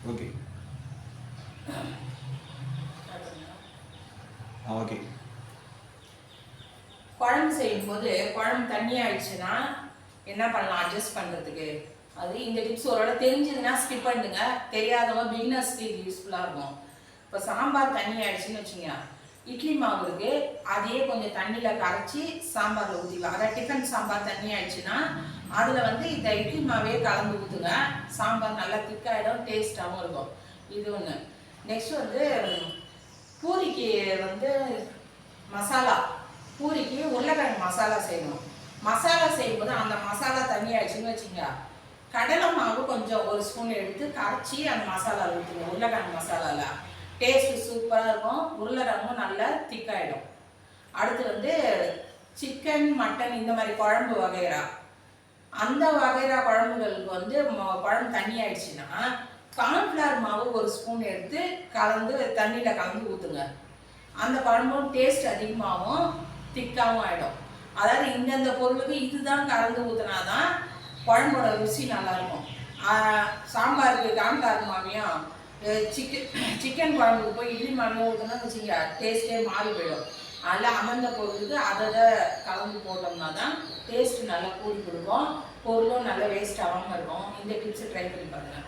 Okay okay. குழம்பு செய்யும்போது குழம்பு தண்ணி ஆயிடுச்சுன்னா என்ன பண்ணலாம் அட்ஜஸ்ட் பண்ணுறதுக்கு? அது இந்த டிப்ஸ் ஓரளவு தெரிஞ்சதுன்னா ஸ்கிப் பண்ணிடுங்க, தெரியாதவங்க பிகினர்ஸ்க்கு இது யூஸ்ஃபுல்லாக இருக்கும். இப்போ சாம்பார் தண்ணி ஆயிடுச்சுன்னு வச்சுங்க, இட்லி மாவு இருக்கு, அதையே கொஞ்சம் தண்ணியில் கரைச்சி சாம்பாரில் ஊற்றிக்கலாம். அதாவது டிஃபன் சாம்பார் தண்ணி ஆயிடுச்சுன்னா அதில் வந்து இந்த இட்லி மாவே கலந்து ஊற்றுங்க, சாம்பார் நல்லா திக்காயிடும், டேஸ்ட்டாகவும் இருக்கும். இது ஒன்று. நெக்ஸ்ட் வந்து பூரிக்கு வந்து மசாலா, பூரிக்கு உருளைக்கிழங்கு மசாலா செய்யணும். மசாலா செய்யும்போது அந்த மசாலா தண்ணி ஆயிடுச்சுன்னு வச்சுங்க, கடலை மாவு கொஞ்சம் ஒரு ஸ்பூன் எடுத்து கரைச்சி அந்த மசாலாவில் ஊற்றுங்க. உருளைக்கிழங்கு மசாலாவில் டேஸ்ட்டு சூப்பராக இருக்கும், உருளைக்கிழங்கும் நல்லா திக்காயிடும். அடுத்து வந்து சிக்கன் மட்டன் இந்த மாதிரி குழம்பு வகைரா, அந்த வகைரா குழம்புகளுக்கு வந்து குழம்பு தண்ணி ஆயிடுச்சுன்னா கார்ன்ஃப்ளவர் மாவு ஒரு ஸ்பூன் எடுத்து கலந்து தண்ணியில் கலந்து ஊற்றுங்க. அந்த குழம்பும் டேஸ்ட் அதிகமாகவும் திக்காகவும் ஆகிடும். அதாவது இந்தந்த பொருளுக்கு இதுதான் கலந்து ஊற்றினாதான் குழம்போட ருசி நல்லாயிருக்கும். சாம்பாருக்கு கார்ன்ஃப்ளவர் மாவையும் சிக்கன் குழம்புக்கு போய் இட்லி மாவையும் ஊற்றினா வச்சுங்க டேஸ்ட்டே மாறி போயிடும். அதில் அமர்ந்த பொருளுக்கு அதை கலந்து போட்டோம்னா தான் டேஸ்ட்டு நல்லா கூடி கொடுக்கும், பொருளும் நல்லா வேஸ்ட் ஆகாமல் இருக்கும். இந்த டிப்ஸை ட்ரை பண்ணி பாருங்கள்.